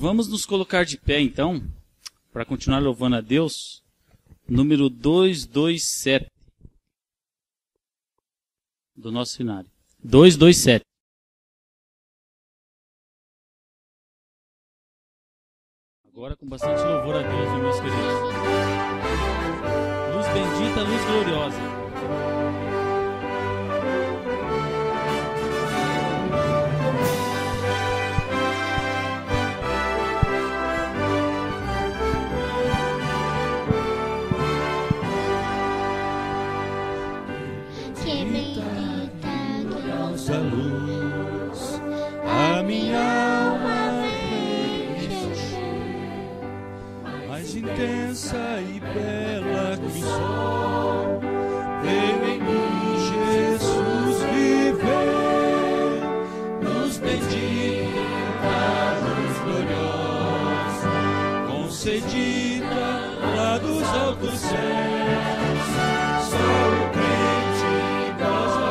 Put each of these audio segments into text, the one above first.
Vamos nos colocar de pé, então, para continuar louvando a Deus. Número 227 do nosso cenário. 227. Agora com bastante louvor a Deus, meus queridos. Luz bendita, luz gloriosa. A luz, a minha alma preencher, mais intensa e bela que o sol, veio em mim Jesus viver, luz bendita, luz gloriosa, concedida lá dos altos céus, só o crente gozosa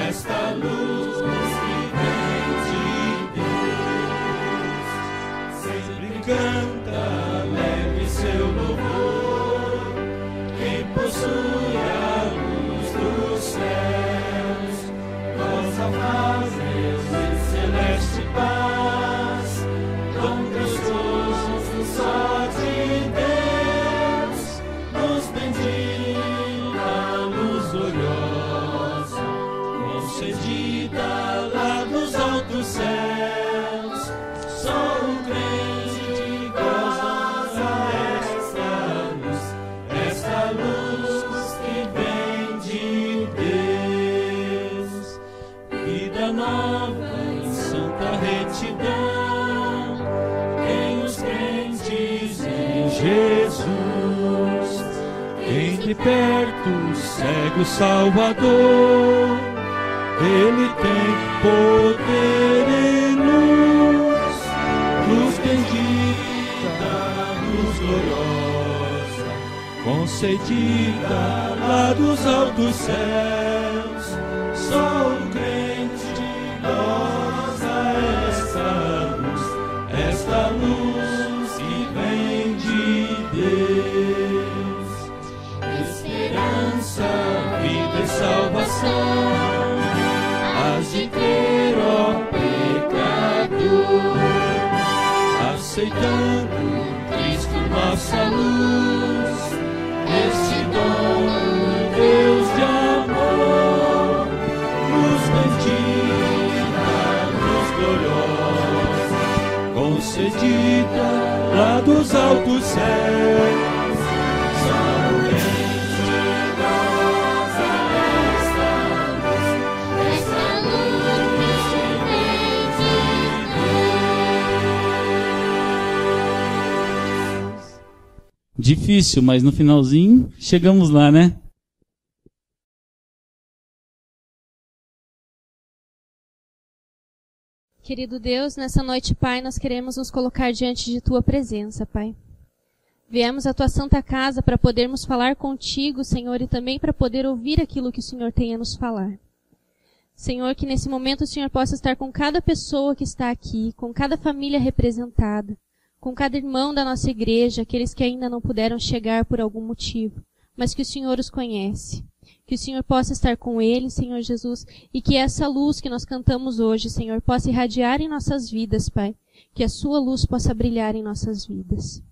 esta luz que vem de Deus, sempre canta alegre seu louvor, quem possui a luz dos céus, goza pazes e celeste paz, dom gostoso só de Deus, luz bendita, luz gloriosa, concedida lá dos altos céus, só o crente goza esta luz que vem de Deus, vida nova em santa retidão, tem os crentes em Jesus, tem de perto o cego Salvador. Ele tem poder e luz, luz bendita, luz gloriosa, concedida lá dos altos céus, só o crente goza esta luz que vem de Deus, esperança, vida e salvação, de ter, ó pecador, aceitando Cristo nossa luz, esse dom Deus de amor, luz bendita, luz gloriosa, concedida lá dos altos céus, só o crente goza Difícil, mas no finalzinho chegamos lá, né? Querido Deus, nessa noite, Pai, nós queremos nos colocar diante de Tua presença, Pai. Viemos à Tua Santa Casa para podermos falar contigo, Senhor, e também para poder ouvir aquilo que o Senhor tem a nos falar. Senhor, que nesse momento o Senhor possa estar com cada pessoa que está aqui, com cada família representada, com cada irmão da nossa igreja, aqueles que ainda não puderam chegar por algum motivo, mas que o Senhor os conhece. Que o Senhor possa estar com eles, Senhor Jesus, e que essa luz que nós cantamos hoje, Senhor, possa irradiar em nossas vidas, Pai. Que a sua luz possa brilhar em nossas vidas.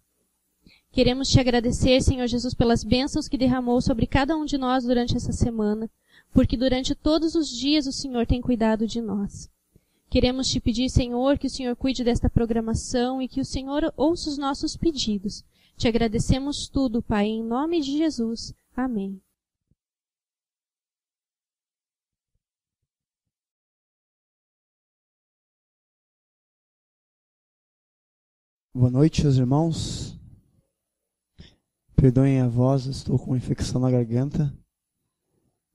Queremos te agradecer, Senhor Jesus, pelas bênçãos que derramou sobre cada um de nós durante essa semana, porque durante todos os dias o Senhor tem cuidado de nós. Queremos te pedir, Senhor, que o Senhor cuide desta programação e que o Senhor ouça os nossos pedidos. Te agradecemos tudo, Pai, em nome de Jesus. Amém. Boa noite, meus irmãos. Perdoem a voz, estou com infecção na garganta.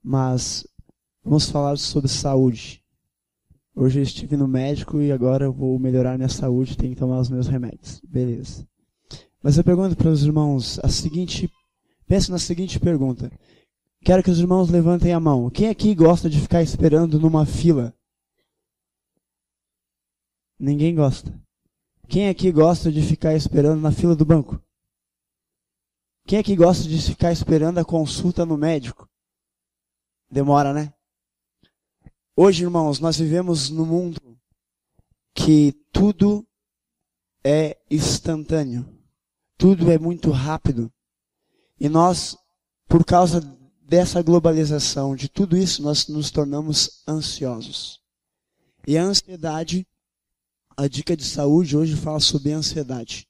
Mas vamos falar sobre saúde. Hoje eu estive no médico e agora eu vou melhorar minha saúde, tenho que tomar os meus remédios. Beleza. Mas eu pergunto para os irmãos pense na seguinte pergunta. Quero que os irmãos levantem a mão. Quem aqui gosta de ficar esperando numa fila? Ninguém gosta. Quem aqui gosta de ficar esperando na fila do banco? Quem aqui gosta de ficar esperando a consulta no médico? Demora, né? Hoje, irmãos, nós vivemos num mundo que tudo é instantâneo. Tudo é muito rápido. E nós, por causa dessa globalização, de tudo isso, nós nos tornamos ansiosos. E a ansiedade, a dica de saúde hoje fala sobre ansiedade.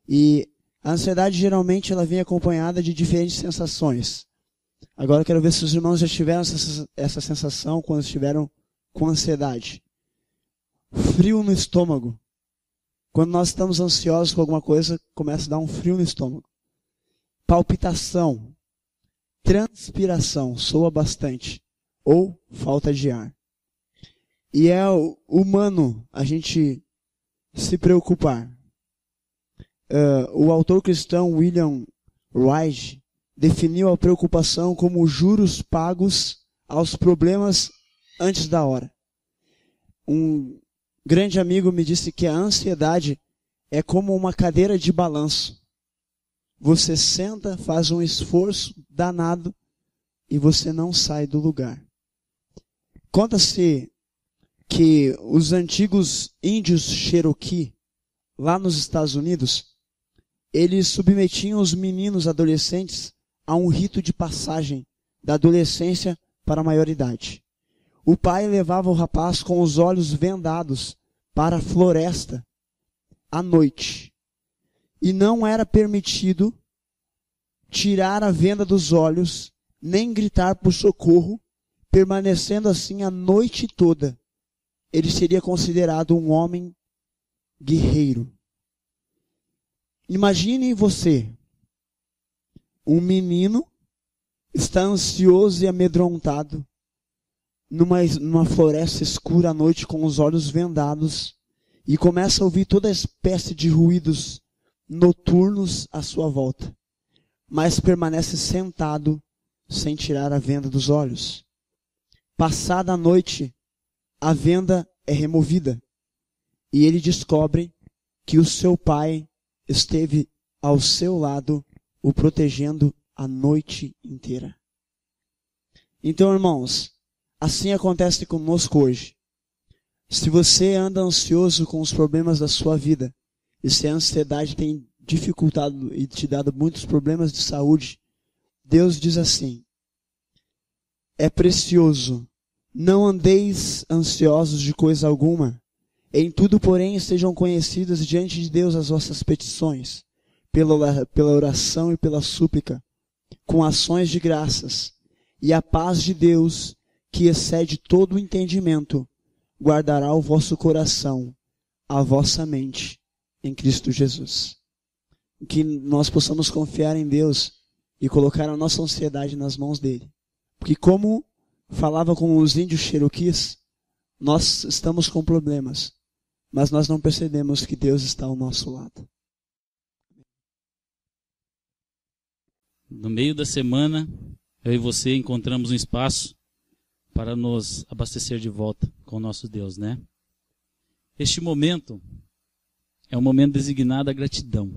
E a ansiedade geralmente ela vem acompanhada de diferentes sensações. Agora eu quero ver se os irmãos já tiveram essa sensação quando estiveram com ansiedade. Frio no estômago. Quando nós estamos ansiosos com alguma coisa, começa a dar um frio no estômago. Palpitação. Transpiração, soa bastante. Ou falta de ar. E é humano a gente se preocupar. O autor cristão William Wright definiu a preocupação como juros pagos aos problemas antes da hora. Um grande amigo me disse que a ansiedade é como uma cadeira de balanço. Você senta, faz um esforço danado e você não sai do lugar. Conta-se que os antigos índios Cherokee, lá nos Estados Unidos, eles submetiam os meninos adolescentes a um rito de passagem da adolescência para a maioridade. O pai levava o rapaz com os olhos vendados para a floresta à noite. E não era permitido tirar a venda dos olhos, nem gritar por socorro, permanecendo assim a noite toda. Ele seria considerado um homem guerreiro. Imagine você, um menino está ansioso e amedrontado numa floresta escura à noite com os olhos vendados e começa a ouvir toda espécie de ruídos noturnos à sua volta, mas permanece sentado sem tirar a venda dos olhos. Passada a noite, a venda é removida e ele descobre que o seu pai esteve ao seu lado, o protegendo a noite inteira. Então, irmãos, assim acontece conosco hoje. Se você anda ansioso com os problemas da sua vida, e se a ansiedade tem dificultado e te dado muitos problemas de saúde, Deus diz assim: é precioso, não andeis ansiosos de coisa alguma, em tudo, porém, estejam conhecidas diante de Deus as vossas petições, pela oração e pela súplica, com ações de graças, e a paz de Deus, que excede todo o entendimento, guardará o vosso coração, a vossa mente, em Cristo Jesus. Que nós possamos confiar em Deus e colocar a nossa ansiedade nas mãos dele. Porque como falava com os índios Cherokees, nós estamos com problemas, mas nós não percebemos que Deus está ao nosso lado. No meio da semana, eu e você encontramos um espaço para nos abastecer de volta com o nosso Deus, né? Este momento é um momento designado à gratidão.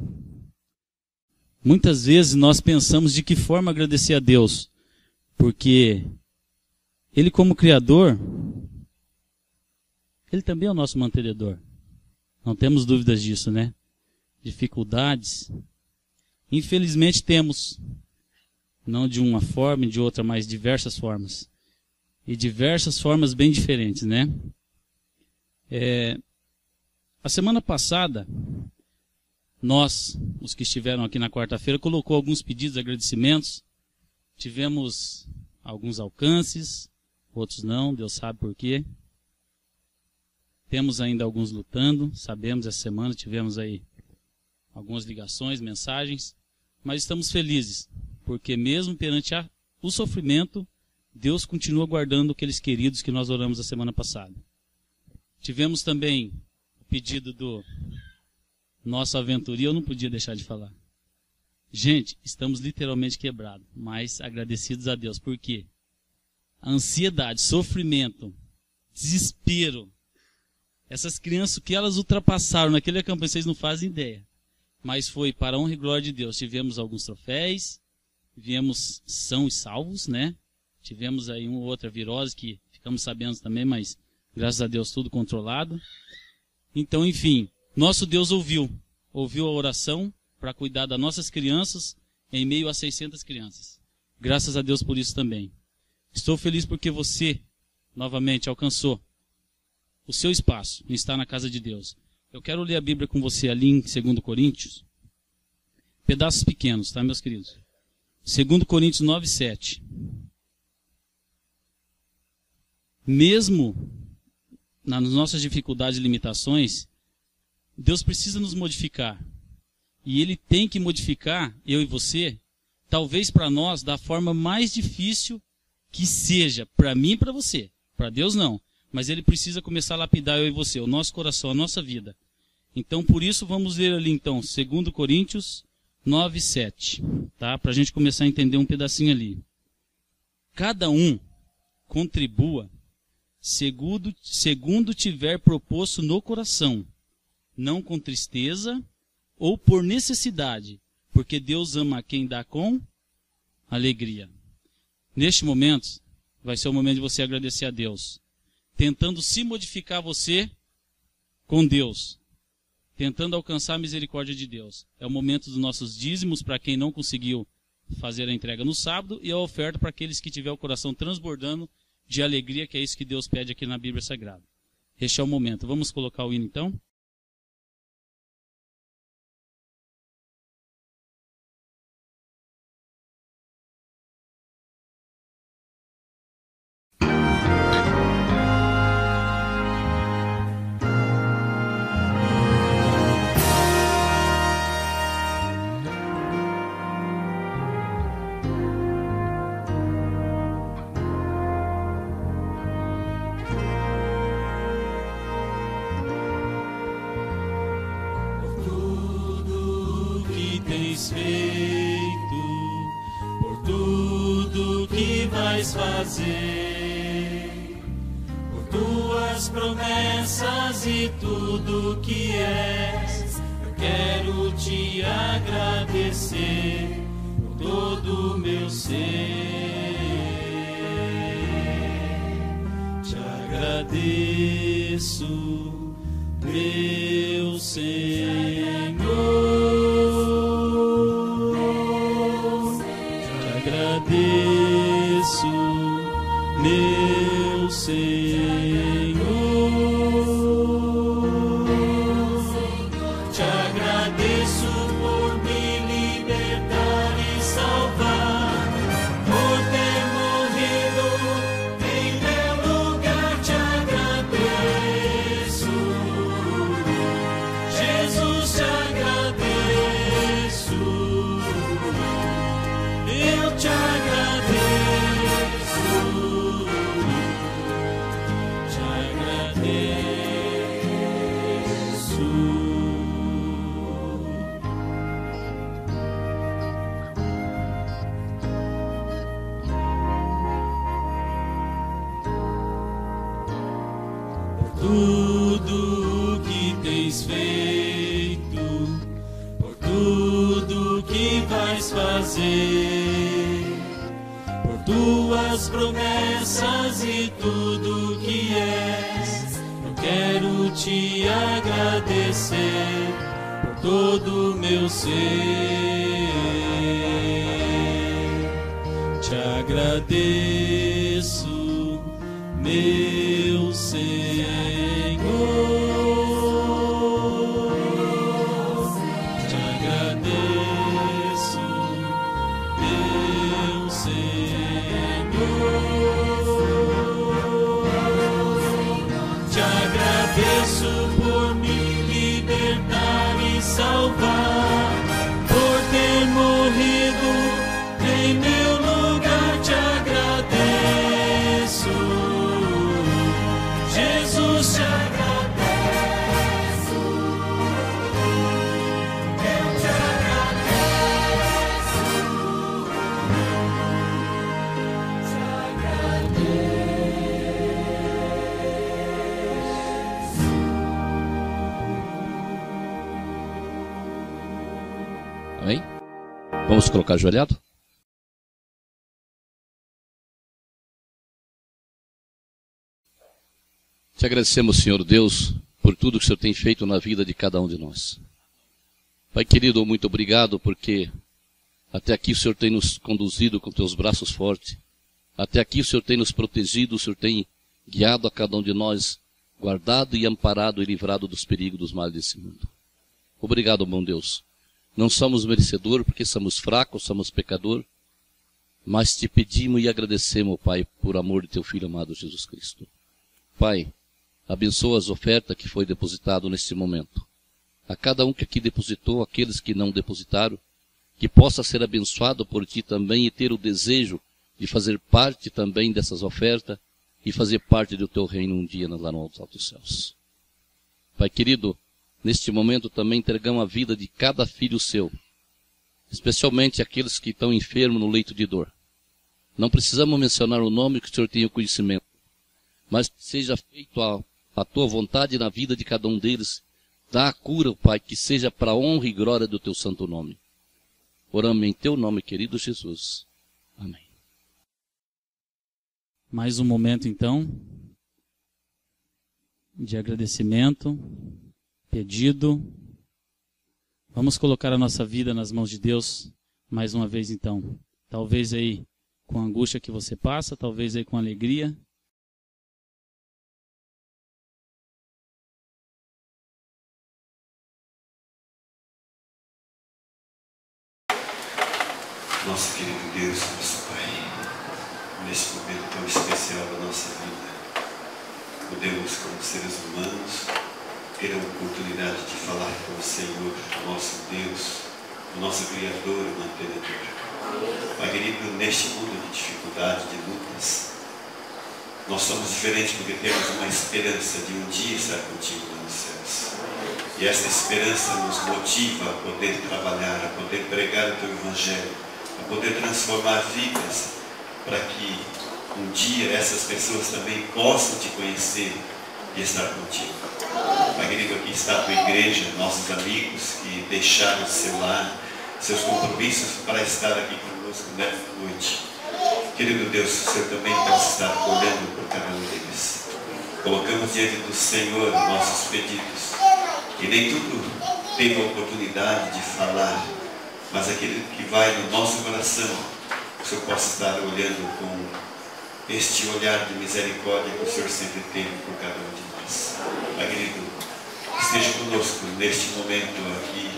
Muitas vezes nós pensamos de que forma agradecer a Deus, porque Ele, como Criador, Ele também é o nosso mantenedor. Não temos dúvidas disso, né? Dificuldades, infelizmente temos, não de uma forma e de outra, mas diversas formas. E diversas formas bem diferentes, né? A semana passada, nós, os que estiveram aqui na quarta-feira, colocou alguns pedidos de agradecimentos. Tivemos alguns alcances, outros não, Deus sabe por quê. Temos ainda alguns lutando, sabemos, essa semana tivemos aí algumas ligações, mensagens, mas estamos felizes, porque mesmo perante o sofrimento, Deus continua guardando aqueles queridos que nós oramos a semana passada. Tivemos também o pedido do nosso aventurier, eu não podia deixar de falar. Gente, estamos literalmente quebrados, mas agradecidos a Deus. Por quê? A ansiedade, sofrimento, desespero, Essas crianças, o que elas ultrapassaram naquele acampamento, vocês não fazem ideia. Mas foi para a honra e glória de Deus. Tivemos alguns troféus, viemos são e salvos, né? Tivemos aí uma ou outra virose que ficamos sabendo também, mas graças a Deus tudo controlado. Então, enfim, nosso Deus ouviu a oração para cuidar das nossas crianças em meio a 600 crianças. Graças a Deus por isso também. Estou feliz porque você, novamente, alcançou o seu espaço em estar na casa de Deus. Eu quero ler a Bíblia com você ali em 2 Coríntios. Pedaços pequenos, tá, meus queridos? 2 Coríntios 9, 7. Mesmo nas nossas dificuldades e limitações, Deus precisa nos modificar. E Ele tem que modificar, eu e você, talvez para nós, da forma mais difícil que seja, para mim e para você. Para Deus não. Mas Ele precisa começar a lapidar eu e você, o nosso coração, a nossa vida. Então, por isso, vamos ler ali, então, 2 Coríntios 9, 7. Tá? Para a gente começar a entender um pedacinho ali. Cada um contribua segundo tiver proposto no coração, não com tristeza ou por necessidade, porque Deus ama quem dá com alegria. Neste momento, vai ser o momento de você agradecer a Deus, tentando se modificar você com Deus, tentando alcançar a misericórdia de Deus. É o momento dos nossos dízimos para quem não conseguiu fazer a entrega no sábado e a oferta para aqueles que tiver o coração transbordando de alegria, que é isso que Deus pede aqui na Bíblia Sagrada. Este é o momento. Vamos colocar o hino então? Fazer por tuas promessas e tudo que és, eu quero te agradecer por todo o meu ser. Te agradeço, meu Senhor. Te agradeço, meu Senhor, te agradeço por me libertar e salvar, por ter morrido em meu lugar. Te agradeço, Jesus, te agradeço, eu te agradeço. Tudo que tens feito, por tudo que vais fazer, por tuas promessas e tudo que és, eu quero te agradecer por todo o meu ser. Te agradeço, meu Senhor. Te agradeço, meu Senhor. Te agradeço por me libertar e salvar, por ter morrido em meu lugar. Te agradeço, Jesus, te agradeço, eu te agradeço, te agradeço. Amém? Vamos colocar ajoelhado? Te agradecemos, Senhor Deus, por tudo que o Senhor tem feito na vida de cada um de nós. Pai querido, muito obrigado, porque até aqui o Senhor tem nos conduzido com teus braços fortes. Até aqui o Senhor tem nos protegido, o Senhor tem guiado a cada um de nós, guardado e amparado e livrado dos perigos dos males desse mundo. Obrigado, bom Deus. Não somos merecedores, porque somos fracos, somos pecadores, mas te pedimos e agradecemos, Pai, por amor de teu Filho amado Jesus Cristo. Pai, abençoa as ofertas que foi depositado neste momento. A cada um que aqui depositou, aqueles que não depositaram, que possa ser abençoado por ti também e ter o desejo de fazer parte também dessas ofertas e fazer parte do teu reino um dia lá nos altos céus. Pai querido, neste momento também entregamos a vida de cada filho seu, especialmente aqueles que estão enfermos no leito de dor. Não precisamos mencionar o nome, que o Senhor tenha o conhecimento, mas seja feito a tua vontade na vida de cada um deles. Dá a cura, Pai, que seja para a honra e glória do teu santo nome. Oramos em teu nome, querido Jesus. Amém. Mais um momento, então, de agradecimento, pedido. Vamos colocar a nossa vida nas mãos de Deus mais uma vez, então. Talvez aí com a angústia que você passa, talvez aí com alegria. Nosso querido Deus, nosso Pai, neste momento tão especial da nossa vida, podemos, como seres humanos, ter a oportunidade de falar com o Senhor, nosso Deus, o nosso Criador e Mantenedor. Pai querido, neste mundo de dificuldade, de lutas, nós somos diferentes porque temos uma esperança de um dia estar contigo lá nos céus. E essa esperança nos motiva a poder trabalhar, a poder pregar o teu Evangelho, a poder transformar vidas, para que um dia essas pessoas também possam te conhecer e estar contigo. Pai querido, aqui está a tua igreja, nossos amigos que deixaram seu lar, seus compromissos para estar aqui conosco nesta noite. Querido Deus, o Senhor também possa estar olhando por cada um deles. Colocamos diante do Senhor nossos pedidos, e nem tudo teve a oportunidade de falar, mas aquele que vai no nosso coração, o Senhor possa estar olhando com este olhar de misericórdia que o Senhor sempre teve por cada um de nós. Pai querido, esteja conosco neste momento aqui,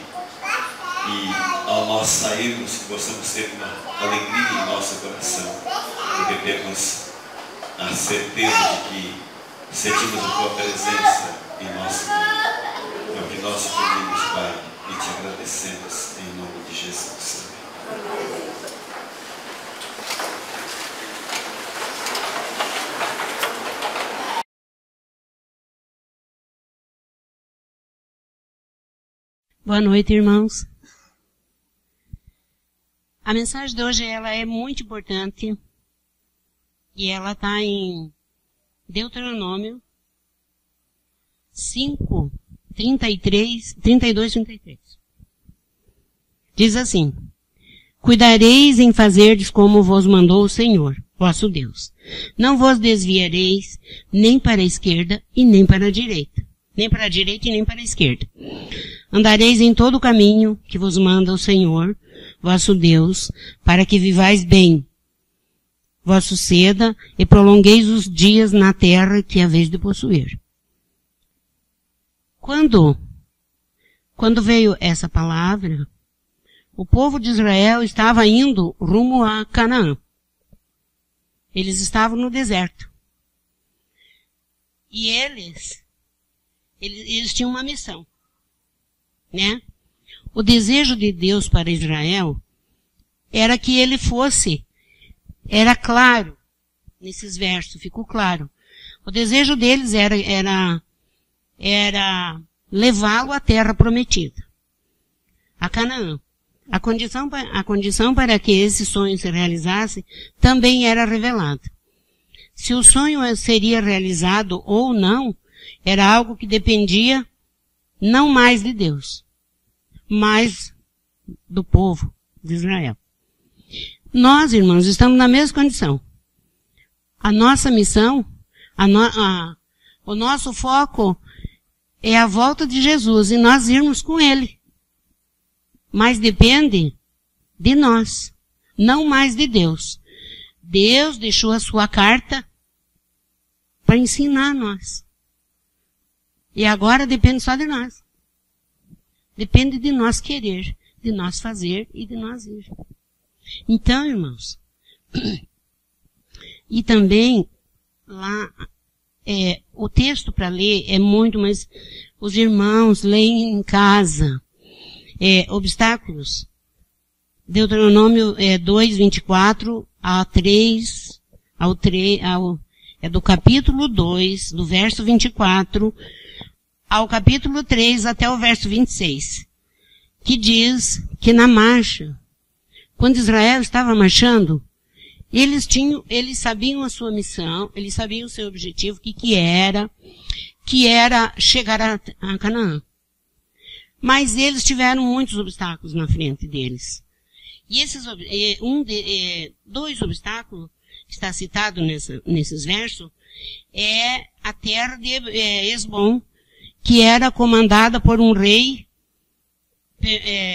e ao nós sairmos, que possamos ter uma alegria em nosso coração, porque temos a certeza de que sentimos a tua presença em nosso mundo. É o que nós te pedimos, Pai, e te agradecemos em nome de Jesus. Boa noite, irmãos. A mensagem de hoje ela é muito importante e ela está em Deuteronômio 5, 32, 33. Diz assim: Cuidareis em fazerdes como vos mandou o Senhor, vosso Deus. Não vos desviareis nem para a esquerda e nem para a direita. Nem para a direita e nem para a esquerda. Andareis em todo o caminho que vos manda o Senhor, vosso Deus, para que vivais bem, vos suceda e prolongueis os dias na terra que haveis de possuir. Quando veio essa palavra, o povo de Israel estava indo rumo a Canaã. Eles estavam no deserto. E eles tinham uma missão, né? O desejo de Deus para Israel era que ele fosse, era claro, nesses versos, ficou claro. O desejo deles era levá-lo à terra prometida, a Canaã. A condição para que esse sonho se realizasse também era revelada. Se o sonho seria realizado ou não, era algo que dependia não mais de Deus, mas do povo de Israel. Nós, irmãos, estamos na mesma condição. A nossa missão, o nosso foco é a volta de Jesus e nós irmos com Ele. Mas depende de nós, não mais de Deus. Deus deixou a sua carta para ensinar a nós. E agora depende só de nós. Depende de nós querer, de nós fazer e de nós ir. Então, irmãos, e também lá, o texto para ler é muito, mas os irmãos leem em casa. Obstáculos. Deuteronômio 2, 24 a 3, é do capítulo 2, do verso 24, ao capítulo 3 até o verso 26, que diz que na marcha, quando Israel estava marchando, eles sabiam a sua missão, eles sabiam o seu objetivo, que era chegar a Canaã. Mas eles tiveram muitos obstáculos na frente deles. E esses, dois obstáculos que está citado nesses versos é a terra de Esbom, que era comandada por um rei,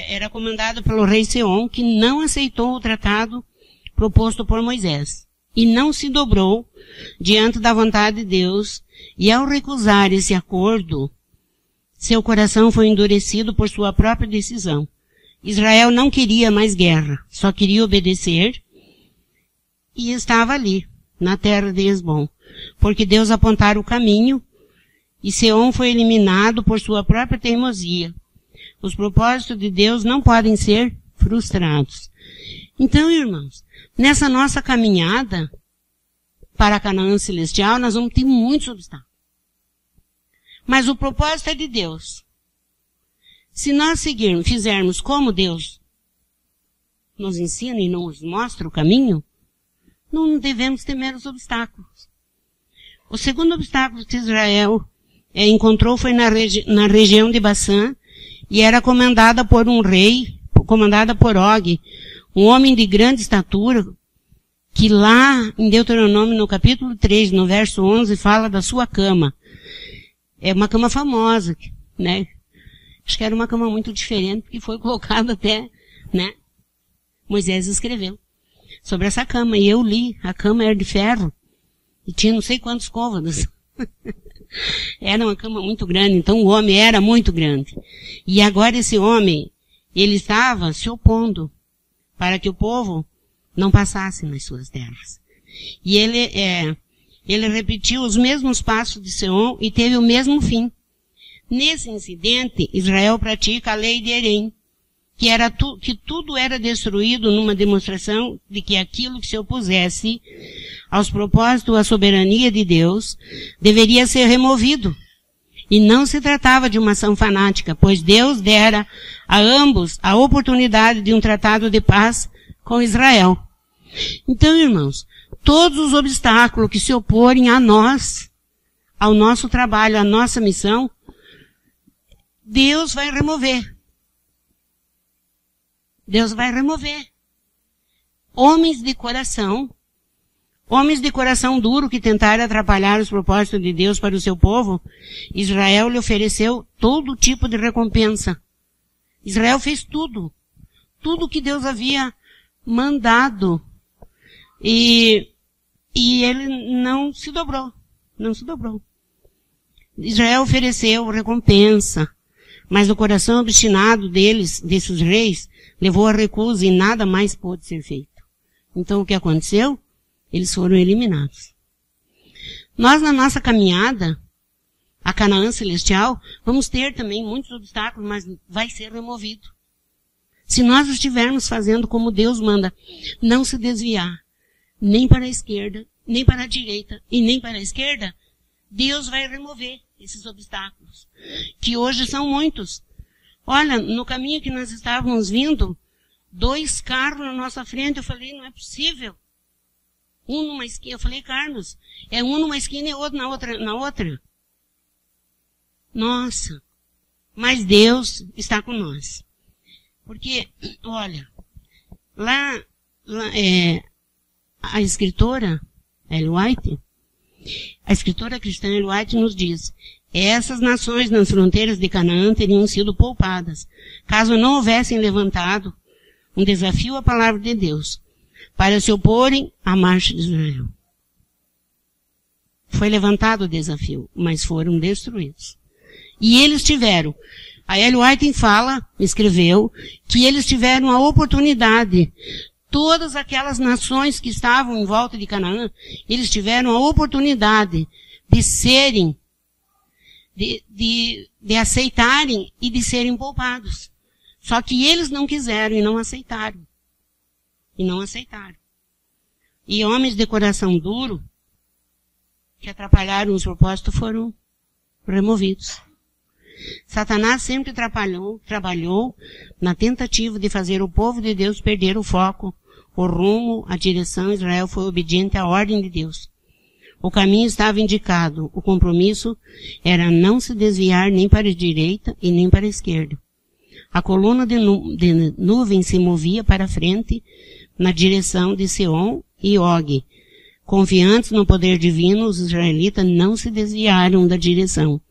era comandada pelo rei Seom, que não aceitou o tratado proposto por Moisés e não se dobrou diante da vontade de Deus, e ao recusar esse acordo, seu coração foi endurecido por sua própria decisão. Israel não queria mais guerra, só queria obedecer, e estava ali, na terra de Esbom, porque Deus apontara o caminho, e Seom foi eliminado por sua própria teimosia. Os propósitos de Deus não podem ser frustrados. Então, irmãos, nessa nossa caminhada para a Canaã Celestial, nós vamos ter muitos obstáculos. Mas o propósito é de Deus. Se nós fizermos como Deus nos ensina e nos mostra o caminho, não devemos temer os obstáculos. O segundo obstáculo que Israel encontrou foi na região de Bassã, e era comandada por um rei, comandada por Og, um homem de grande estatura, que lá em Deuteronômio, no capítulo 3, no verso 11, fala da sua cama. É uma cama famosa, né? Acho que era uma cama muito diferente, que foi colocada até, né? Moisés escreveu sobre essa cama, e eu li, a cama era de ferro, e tinha não sei quantos côvados. Era uma cama muito grande, então o homem era muito grande. E agora esse homem, ele estava se opondo para que o povo não passasse nas suas terras. E ele repetiu os mesmos passos de Seom e teve o mesmo fim. Nesse incidente, Israel pratica a lei de Herem, que tudo era destruído numa demonstração de que aquilo que se opusesse aos propósitos, à soberania de Deus, deveria ser removido. E não se tratava de uma ação fanática, pois Deus dera a ambos a oportunidade de um tratado de paz com Israel. Então, irmãos, todos os obstáculos que se oporem a nós, ao nosso trabalho, à nossa missão, Deus vai remover. Deus vai remover. Homens de coração duro que tentaram atrapalhar os propósitos de Deus para o seu povo, Israel lhe ofereceu todo tipo de recompensa. Israel fez tudo que Deus havia mandado. E ele não se dobrou. Israel ofereceu recompensa, mas o coração obstinado desses reis, levou a recusa e nada mais pôde ser feito. Então o que aconteceu? Eles foram eliminados. Nós, na nossa caminhada, a Canaã Celestial, vamos ter também muitos obstáculos, mas vai ser removido. Se nós estivermos fazendo como Deus manda, não se desviar, nem para a esquerda, nem para a direita, e nem para a esquerda, Deus vai remover esses obstáculos, que hoje são muitos. Olha, no caminho que nós estávamos vindo, 2 carros na nossa frente, eu falei, não é possível. Um numa esquina, eu falei, Carlos, é um numa esquina e outro na outra. Nossa, mas Deus está com nós. Porque, olha, lá a escritora Ellen White, a escritora cristã Ellen White nos diz: essas nações nas fronteiras de Canaã teriam sido poupadas, caso não houvessem levantado um desafio à palavra de Deus, para se oporem à marcha de Israel. Foi levantado o desafio, mas foram destruídos. E eles tiveram, a Ellen White escreveu, que eles tiveram a oportunidade, todas aquelas nações que estavam em volta de Canaã, eles tiveram a oportunidade de serem, de aceitarem e de serem poupados. Só que eles não quiseram e não aceitaram. E homens de coração duro, que atrapalharam os propósitos, foram removidos. Satanás sempre trabalhou na tentativa de fazer o povo de Deus perder o foco, o rumo, a direção. Israel foi obediente à ordem de Deus. O caminho estava indicado. O compromisso era não se desviar nem para a direita e nem para a esquerda. A coluna de nuvem se movia para frente na direção de Seom e Og. Confiantes no poder divino, os israelitas não se desviaram da direção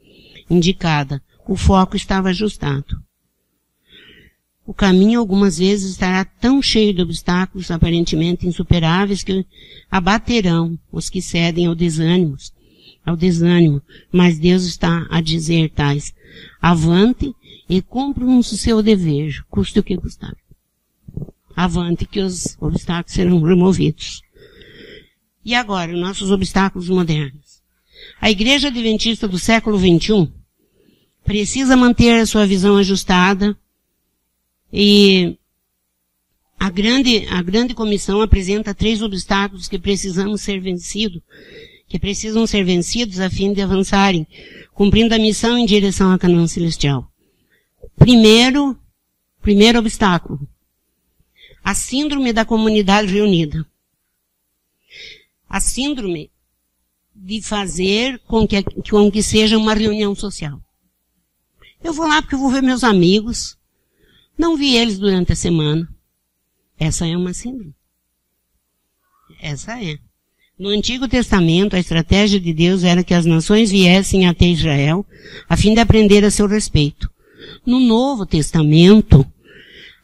indicada. O foco estava ajustado. O caminho algumas vezes estará tão cheio de obstáculos aparentemente insuperáveis que abaterão os que cedem ao desânimo. Mas Deus está a dizer tais: avante e cumpram o seu dever, custe o que custar. Avante, que os obstáculos serão removidos. E agora, nossos obstáculos modernos. A Igreja Adventista do século XXI precisa manter a sua visão ajustada, e a grande comissão apresenta 3 obstáculos que precisam ser vencidos a fim de avançarem, cumprindo a missão em direção à Canaã celestial. Primeiro obstáculo: a síndrome da comunidade reunida. A síndrome de fazer com que seja uma reunião social. Eu vou lá porque eu vou ver meus amigos. Não vi eles durante a semana. Essa é uma síndrome. Essa é. No Antigo Testamento, a estratégia de Deus era que as nações viessem até Israel, a fim de aprender a seu respeito. No Novo Testamento,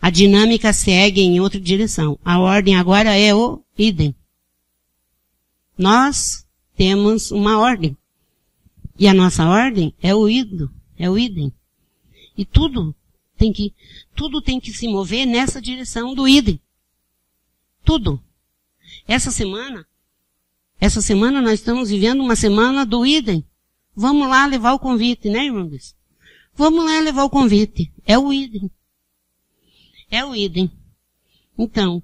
a dinâmica segue em outra direção. A ordem agora é o idem. Nós temos uma ordem. E a nossa ordem é o idem. E tudo tem que se mover nessa direção do idem. Tudo. Essa semana nós estamos vivendo uma semana do idem. Vamos lá levar o convite, né, irmãos? Vamos lá levar o convite. É o idem. Então,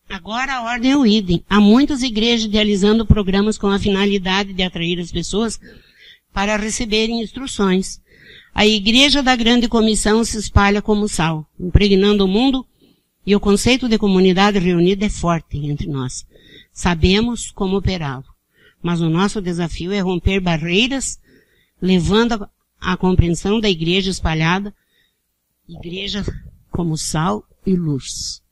agora a ordem é o idem. Há muitas igrejas idealizando programas com a finalidade de atrair as pessoas para receberem instruções. A igreja da grande comissão se espalha como sal, impregnando o mundo, e o conceito de comunidade reunida é forte entre nós. Sabemos como operá-lo, mas o nosso desafio é romper barreiras, levando a compreensão da igreja espalhada, igreja como sal e luz.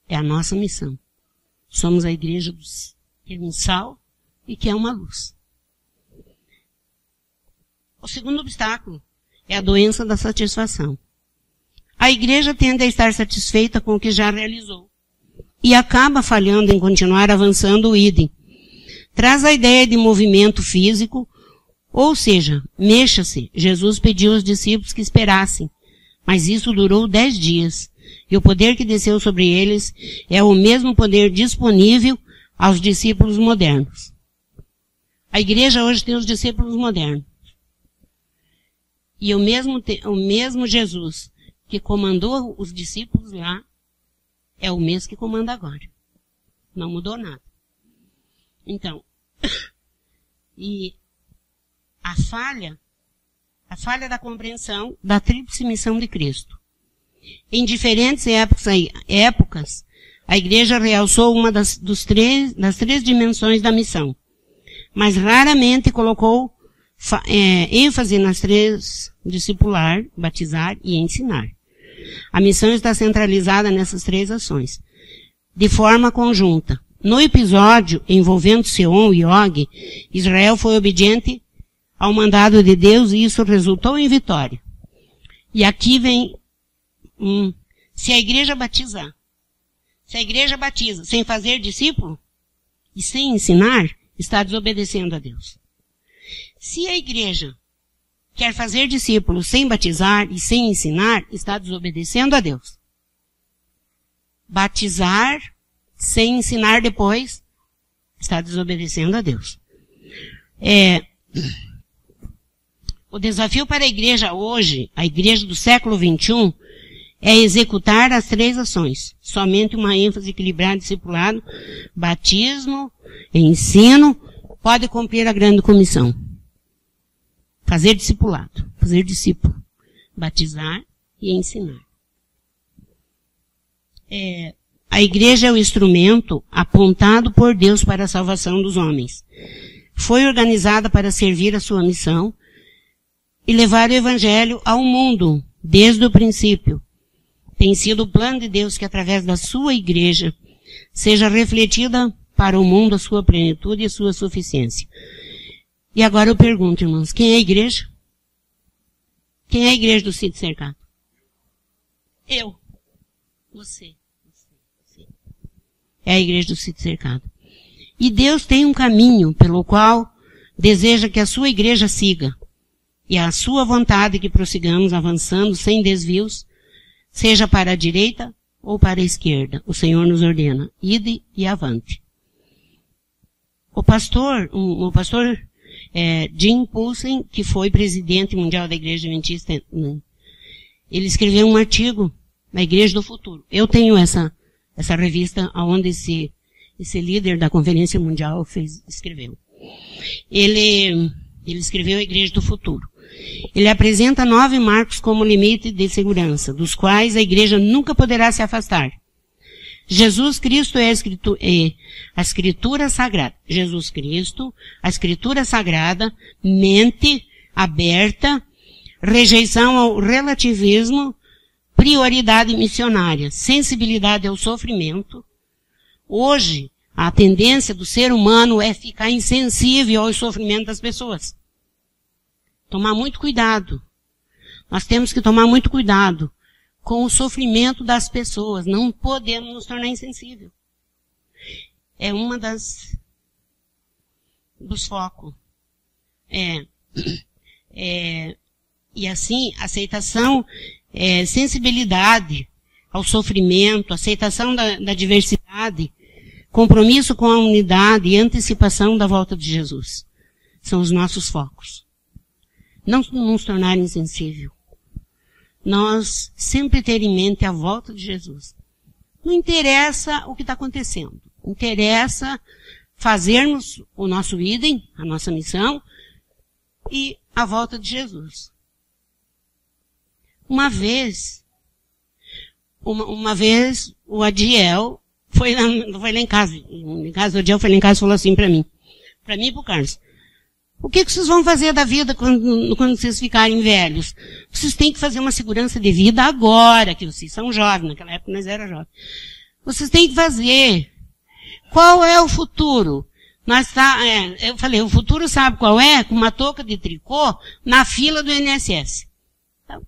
É a nossa missão. Somos a igreja que é um sal e que é uma luz. O segundo obstáculo é a doença da satisfação. A igreja tende a estar satisfeita com o que já realizou e acaba falhando em continuar avançando o idem. Traz a ideia de movimento físico, ou seja, mexa-se. Jesus pediu aos discípulos que esperassem, mas isso durou 10 dias. E o poder que desceu sobre eles é o mesmo poder disponível aos discípulos modernos. A igreja hoje tem os discípulos modernos. E o mesmo Jesus que comandou os discípulos lá é o mesmo que comanda agora. Não mudou nada. Então, e a falha da compreensão da tríplice missão de Cristo. Em diferentes épocas, a igreja realçou uma das 3 dimensões da missão, mas raramente colocou ênfase nas 3 discipular, batizar e ensinar. A missão está centralizada nessas 3 ações, de forma conjunta. No episódio envolvendo Seom e Og, Israel foi obediente ao mandado de Deus e isso resultou em vitória. E aqui vem, se a igreja batizar, se a igreja batiza sem fazer discípulo e sem ensinar, está desobedecendo a Deus. Se a igreja quer fazer discípulos sem batizar e sem ensinar, está desobedecendo a Deus. Batizar sem ensinar depois, está desobedecendo a Deus. O desafio para a igreja hoje, a igreja do século XXI, é executar as 3 ações. Somente uma ênfase equilibrada, discipulado, batismo, ensino, pode cumprir a grande comissão. Fazer discipulado, fazer discípulo, batizar e ensinar. A igreja é o instrumento apontado por Deus para a salvação dos homens. Foi organizada para servir a sua missão e levar o evangelho ao mundo, desde o princípio. Tem sido o plano de Deus que através da sua igreja seja refletida para o mundo a sua plenitude e a sua suficiência. E agora eu pergunto, irmãos, quem é a igreja? Quem é a igreja do sítio cercado? Eu. Você. É a igreja do sítio cercado. E Deus tem um caminho pelo qual deseja que a sua igreja siga. E a sua vontade que prossigamos avançando sem desvios, seja para a direita ou para a esquerda. O Senhor nos ordena, ide e avante. O pastor Jim Poulsen, que foi presidente mundial da Igreja Adventista, ele escreveu um artigo na Igreja do Futuro. Eu tenho essa revista onde esse líder da Conferência Mundial escreveu. Ele escreveu a Igreja do Futuro. Ele apresenta 9 marcos como limite de segurança, dos quais a igreja nunca poderá se afastar. Jesus Cristo é a Escritura Sagrada. Jesus Cristo, a Escritura Sagrada, mente aberta, rejeição ao relativismo, prioridade missionária, sensibilidade ao sofrimento. Hoje, a tendência do ser humano é ficar insensível ao sofrimento das pessoas. Tomar muito cuidado. Nós temos que tomar muito cuidado com o sofrimento das pessoas. Não podemos nos tornar insensível. É uma dos focos. E assim, aceitação, sensibilidade ao sofrimento, aceitação da diversidade, compromisso com a unidade e antecipação da volta de Jesus. São os nossos focos. Não nos tornar insensível. Nós sempre ter em mente a volta de Jesus. Não interessa o que está acontecendo. Interessa fazermos o nosso idem, a nossa missão, e a volta de Jesus. Uma vez o Adiel foi lá em casa o Adiel foi lá em casa e falou assim para mim e pro Carlos: o que vocês vão fazer da vida quando vocês ficarem velhos? Vocês têm que fazer uma segurança de vida agora, que vocês são jovens, naquela época nós éramos jovens. Vocês têm que fazer. Qual é o futuro? Eu falei, o futuro sabe qual é? Com uma touca de tricô na fila do INSS. Então,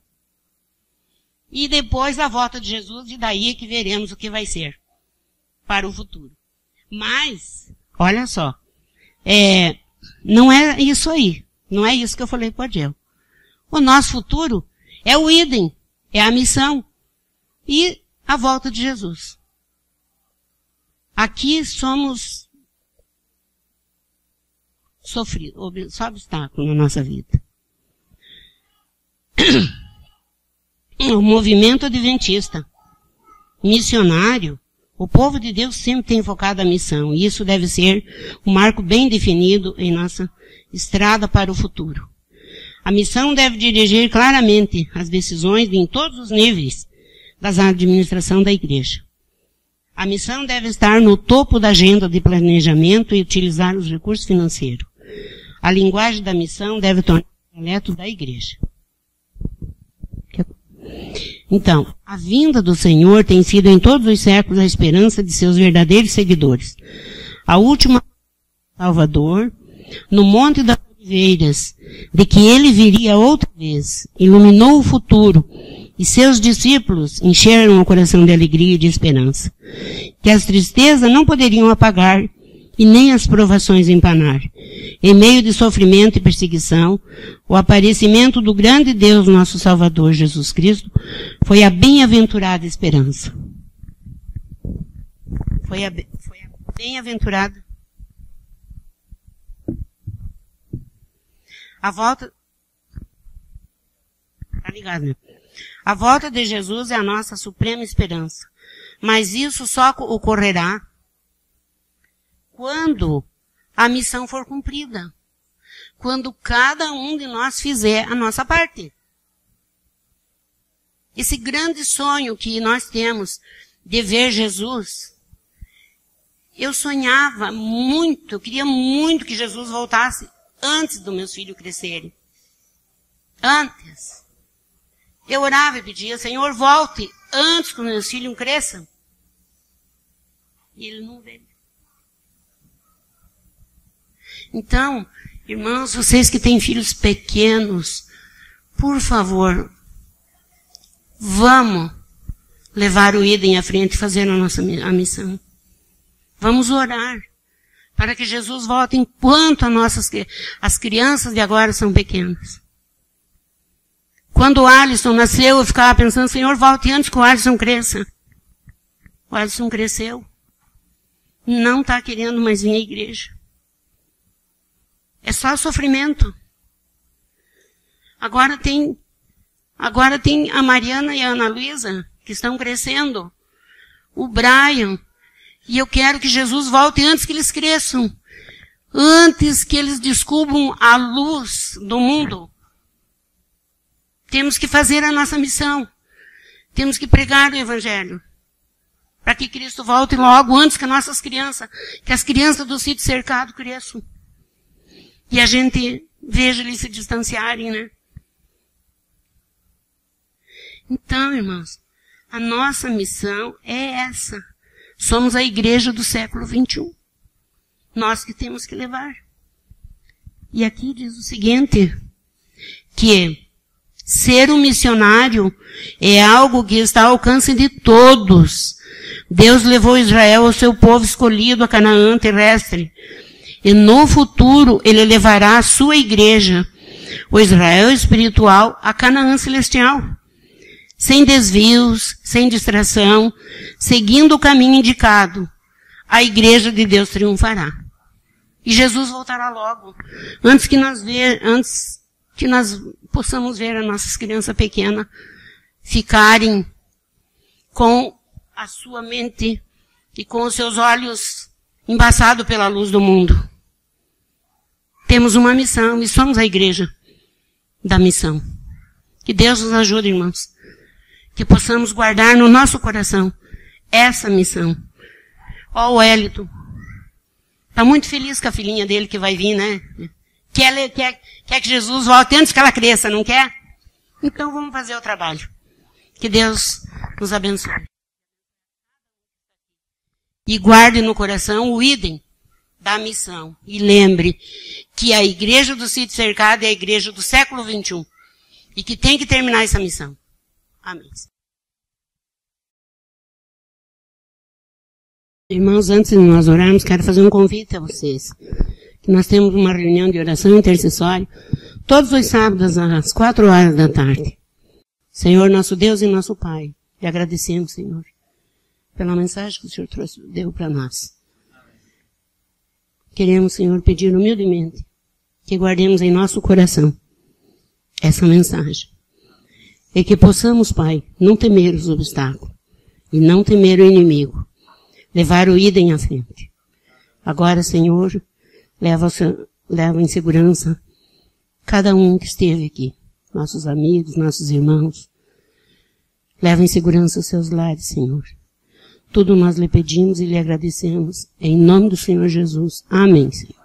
e depois a volta de Jesus, e daí é que veremos o que vai ser para o futuro. Mas, olha só, não é isso aí. Não é isso que eu falei para o Adiel. O nosso futuro é o idem, é a missão e a volta de Jesus. Aqui somos sofridos, só obstáculo na nossa vida. O movimento adventista, missionário, o povo de Deus sempre tem focado a missão, e isso deve ser um marco bem definido em nossa estrada para o futuro. A missão deve dirigir claramente as decisões em todos os níveis da administração da igreja. A missão deve estar no topo da agenda de planejamento e utilizar os recursos financeiros. A linguagem da missão deve tornar o dialeto da igreja. Então, a vinda do Senhor tem sido em todos os séculos a esperança de seus verdadeiros seguidores. A última Salvador, no Monte das Oliveiras, de que ele viria outra vez, iluminou o futuro, e seus discípulos encheram o coração de alegria e de esperança, que as tristezas não poderiam apagar e nem as provações empanar. Em meio de sofrimento e perseguição, o aparecimento do grande Deus, nosso Salvador, Jesus Cristo, foi a bem-aventurada esperança. Foi a bem-aventurada. A volta... Tá ligado, né? A volta de Jesus é a nossa suprema esperança. Mas isso só ocorrerá quando a missão for cumprida. Quando cada um de nós fizer a nossa parte. Esse grande sonho que nós temos de ver Jesus, eu sonhava muito, eu queria muito que Jesus voltasse antes dos meus filhos crescerem. Antes. Eu orava e pedia, Senhor, volte antes que os meus filhos cresçam. E ele não veio. Então, irmãos, vocês que têm filhos pequenos, por favor, vamos levar o idem à frente e fazer a missão. Vamos orar para que Jesus volte enquanto as crianças de agora são pequenas. Quando o Alisson nasceu, eu ficava pensando, Senhor, volte antes que o Alisson cresça. O Alisson cresceu. Não está querendo mais vir à igreja. É só sofrimento. Agora tem a Mariana e a Ana Luísa, que estão crescendo. O Brian. E eu quero que Jesus volte antes que eles cresçam. Antes que eles descubram a luz do mundo. Temos que fazer a nossa missão. Temos que pregar o Evangelho. Para que Cristo volte logo antes que as crianças do sítio cercado cresçam. E a gente veja eles se distanciarem, né? Então, irmãos, a nossa missão é essa. Somos a igreja do século 21. Nós que temos que levar. E aqui diz o seguinte, que ser um missionário é algo que está ao alcance de todos. Deus levou Israel ao seu povo escolhido, a Canaã terrestre. E no futuro, ele levará a sua igreja, o Israel espiritual, a Canaã celestial. Sem desvios, sem distração, seguindo o caminho indicado, a igreja de Deus triunfará. E Jesus voltará logo, antes que nós possamos ver as nossas crianças pequenas ficarem com a sua mente e com os seus olhos embaçados pela luz do mundo. Temos uma missão e somos a igreja da missão. Que Deus nos ajude, irmãos. Que possamos guardar no nosso coração essa missão. Ó, o Hélito. Tá muito feliz com a filhinha dele que vai vir, né? Quer que Jesus volte antes que ela cresça, não quer? Então vamos fazer o trabalho. Que Deus nos abençoe. E guarde no coração o idem da missão. E lembre que a igreja do sítio cercado é a igreja do século 21. E que tem que terminar essa missão. Amém. Irmãos, antes de nós orarmos, quero fazer um convite a vocês. Que nós temos uma reunião de oração intercessória todos os sábados às 4 horas da tarde. Senhor, nosso Deus e nosso Pai, te agradecemos, Senhor, pela mensagem que o Senhor deu para nós. Queremos, Senhor, pedir humildemente que guardemos em nosso coração essa mensagem. E que possamos, Pai, não temer os obstáculos e não temer o inimigo. Levar o idem à frente. Agora, Senhor, leva em segurança cada um que esteve aqui. Nossos amigos, nossos irmãos. Leva em segurança os seus lares, Senhor. Tudo nós lhe pedimos e lhe agradecemos. Em nome do Senhor Jesus. Amém, Senhor.